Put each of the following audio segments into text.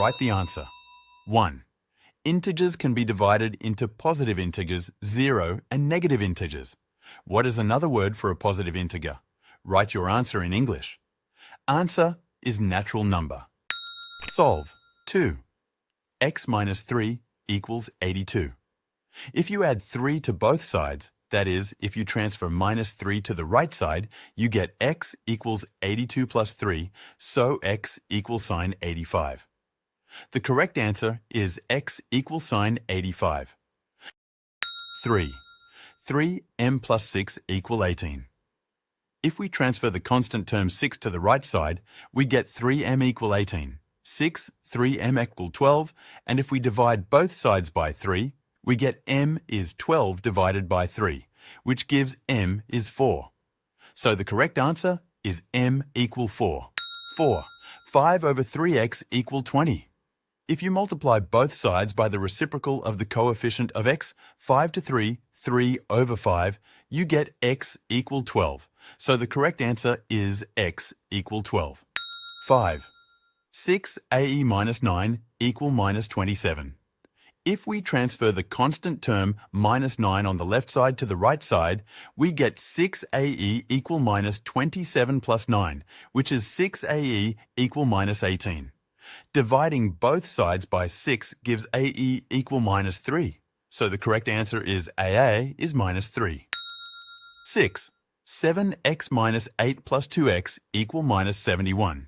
Write the answer. 1. Integers can be divided into positive integers, 0, and negative integers. What is another word for a positive integer? Write your answer in English. Answer is natural number. Solve. 2. X minus 3 equals 82. If you add 3 to both sides, that is, if you transfer minus 3 to the right side, you get x equals 82 plus 3, so x equals sine 85. The correct answer is x equals sine 85. 3. 3m plus 6 equal 18. If we transfer the constant term 6 to the right side, we get 3m equal 18. 6, 3m equal 12, and if we divide both sides by 3, we get m is 12 divided by 3, which gives m is 4. So the correct answer is m equal 4. 4. 5 over 3x equal 20. If you multiply both sides by the reciprocal of the coefficient of x, 5 to 3, 3 over 5, you get x equal 12. So the correct answer is x equal 12. 5. 6ae minus 9 equal minus 27. If we transfer the constant term minus 9 on the left side to the right side, we get 6ae equal minus 27 plus 9, which is 6ae equal minus 18. Dividing both sides by 6 gives ae equal minus 3. So the correct answer is aa is minus 3. 6. 7x minus 8 plus 2x equal minus 71.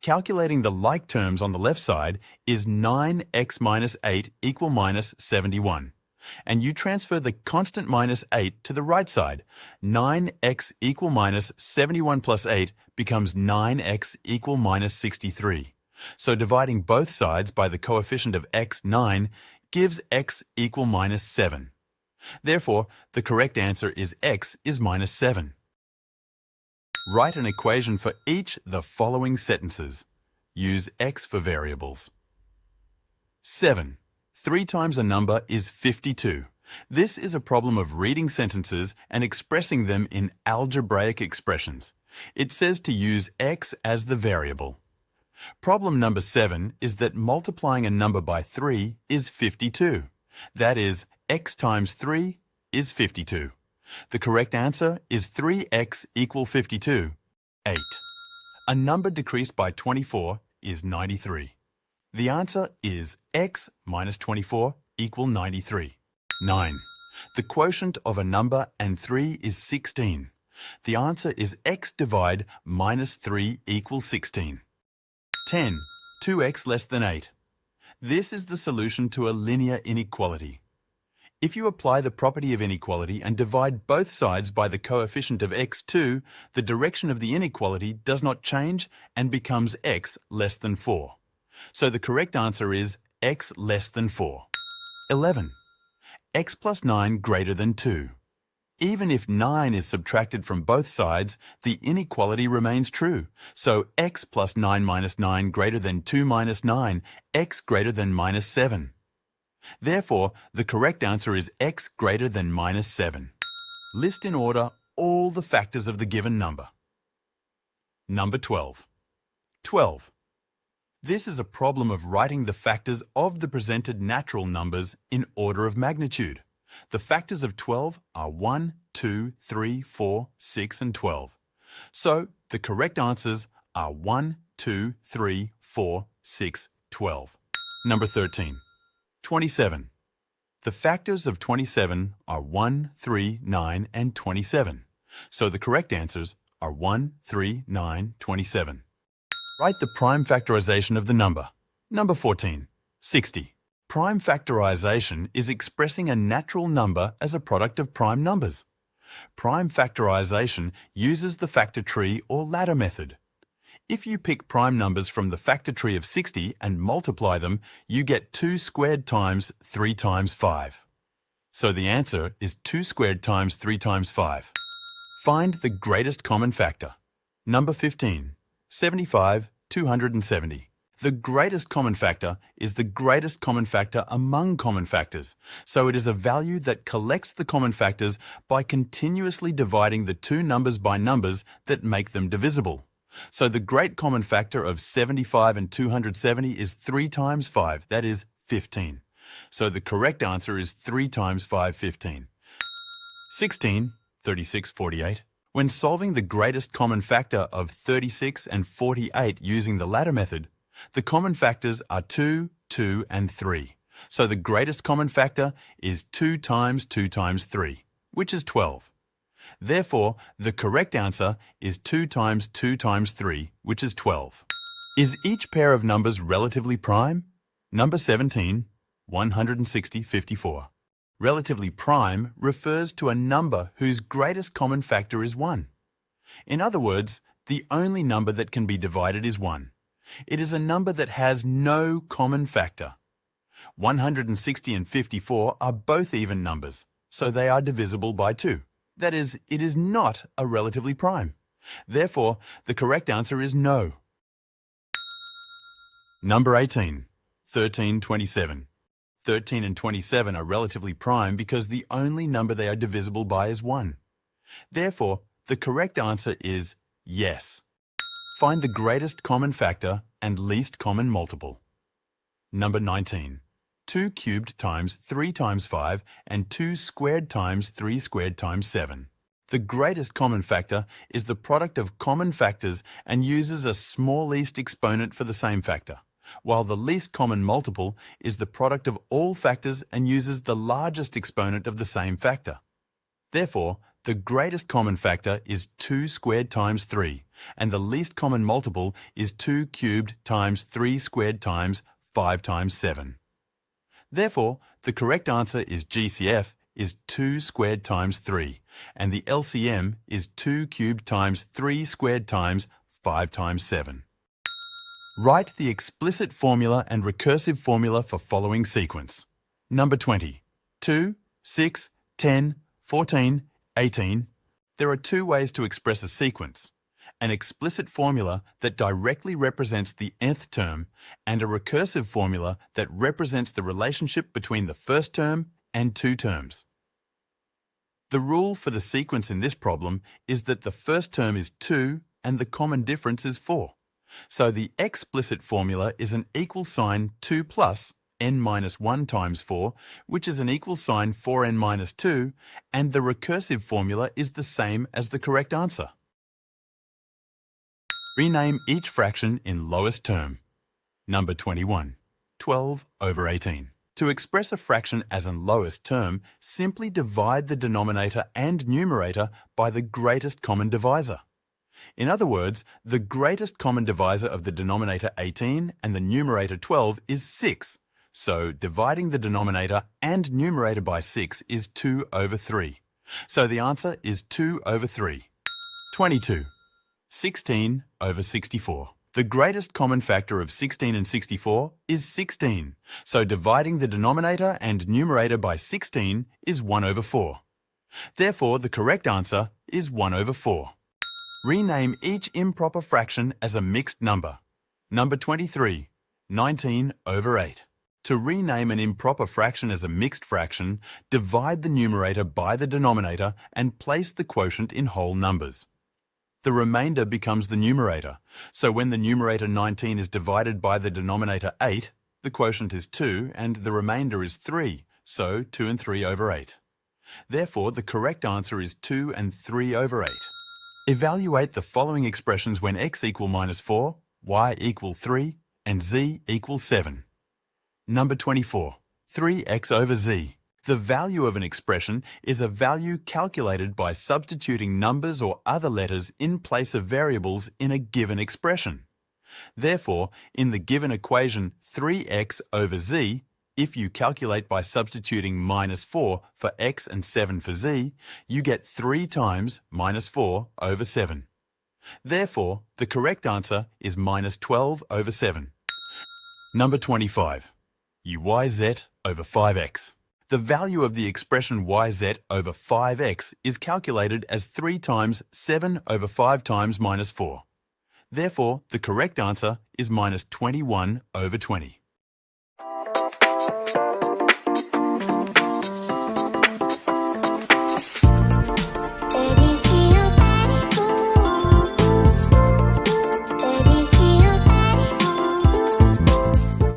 Calculating the like terms on the left side is 9x minus 8 equal minus 71. And you transfer the constant minus 8 to the right side. 9x equal minus 71 plus 8 becomes 9x equal minus 63. So dividing both sides by the coefficient of x, 9, gives x equal minus 7. Therefore, the correct answer is x is minus 7. Write an equation for each the following sentences. Use x for variables. 7. 3 times a number is 52. This is a problem of reading sentences and expressing them in algebraic expressions. It says to use x as the variable. Problem number 7 is that multiplying a number by 3 is 52. That is, x times 3 is 52. The correct answer is 3x equal 52. 8. A number decreased by 24 is 93. The answer is x minus 24 equal 93. 9. The quotient of a number and 3 is 16. The answer is x divide minus 3 equals 16. 10. 2x less than 8. This is the solution to a linear inequality. If you apply the property of inequality and divide both sides by the coefficient of x2, the direction of the inequality does not change and becomes x less than 4. So the correct answer is x less than 4. 11. X plus 9 greater than 2. Even if 9 is subtracted from both sides, the inequality remains true. So x plus 9 minus 9 greater than 2 minus 9, x greater than minus 7. Therefore, the correct answer is x greater than minus 7. List in order all the factors of the given number. Number 12. 12. This is a problem of writing the factors of the presented natural numbers in order of magnitude. The factors of 12 are 1, 2, 3, 4, 6, and 12. So, the correct answers are 1, 2, 3, 4, 6, 12. Number 13. 27. The factors of 27 are 1, 3, 9, and 27. So the correct answers are 1, 3, 9, 27. Write the prime factorization of the number. Number 14. 60. Prime factorization is expressing a natural number as a product of prime numbers. Prime factorization uses the factor tree or ladder method. If you pick prime numbers from the factor tree of 60 and multiply them, you get 2 squared times 3 times 5. So the answer is 2 squared times 3 times 5. Find the greatest common factor. Number 15. 75, 270. The greatest common factor is the greatest common factor among common factors, so it is a value that collects the common factors by continuously dividing the two numbers by numbers that make them divisible. So the great common factor of 75 and 270 is 3 times 5, that is 15. So the correct answer is 3 times 5, 15. 16, 36, 48. When solving the greatest common factor of 36 and 48 using the ladder method, the common factors are 2, 2, and 3. So the greatest common factor is 2 times 2 times 3, which is 12. Therefore, the correct answer is 2 times 2 times 3, which is 12. Is each pair of numbers relatively prime? Number 17, 160, 54. Relatively prime refers to a number whose greatest common factor is 1. In other words, the only number that can be divided is 1. It is a number that has no common factor. 160 and 54 are both even numbers, so they are divisible by 2. That is, it is not a relatively prime. Therefore, the correct answer is no. Number 18, 13, 27. 13 and 27 are relatively prime because the only number they are divisible by is 1. Therefore, the correct answer is yes. Find the greatest common factor and least common multiple. Number 19. 2 cubed times 3 times 5 and 2 squared times 3 squared times 7. The greatest common factor is the product of common factors and uses a small least exponent for the same factor, while the least common multiple is the product of all factors and uses the largest exponent of the same factor. Therefore, the greatest common factor is 2 squared times 3, and the least common multiple is 2 cubed times 3 squared times 5 times 7. Therefore, the correct answer is GCF is 2 squared times 3, and the LCM is 2 cubed times 3 squared times 5 times 7. Write the explicit formula and recursive formula for following sequence. Number 20. 2, 6, 10, 14, 18. There are 2 ways to express a sequence: an explicit formula that directly represents the nth term, and a recursive formula that represents the relationship between the first term and 2 terms. The rule for the sequence in this problem is that the first term is 2 and the common difference is 4. So the explicit formula is an equal sign 2 plus n minus 1 times 4, which is an equal sign 4n minus 2, and the recursive formula is the same as the correct answer. Rename each fraction in lowest term. Number 21, 12 over 18. To express a fraction as in lowest term, simply divide the denominator and numerator by the greatest common divisor. In other words, the greatest common divisor of the denominator 18 and the numerator 12 is 6. So dividing the denominator and numerator by 6 is 2 over 3. So the answer is 2 over 3. 22. 16 over 64. The greatest common factor of 16 and 64 is 16. So dividing the denominator and numerator by 16 is 1 over 4. Therefore, the correct answer is 1 over 4. Rename each improper fraction as a mixed number. Number 23, 19 over 8. To rename an improper fraction as a mixed fraction, divide the numerator by the denominator and place the quotient in whole numbers. The remainder becomes the numerator, so when the numerator 19 is divided by the denominator 8, the quotient is 2 and the remainder is 3, so 2 and 3 over 8. Therefore, the correct answer is 2 and 3 over 8. Evaluate the following expressions when x equal minus 4, y equal 3, and z equals 7. Number 24, 3x over z. The value of an expression is a value calculated by substituting numbers or other letters in place of variables in a given expression. Therefore, in the given equation 3x over z, if you calculate by substituting minus 4 for x and 7 for z, you get 3 times minus 4 over 7. Therefore, the correct answer is minus 12 over 7. Number 25. Uyz over 5x. The value of the expression yz over 5x is calculated as 3 times 7 over 5 times minus 4. Therefore, the correct answer is minus 21 over 20.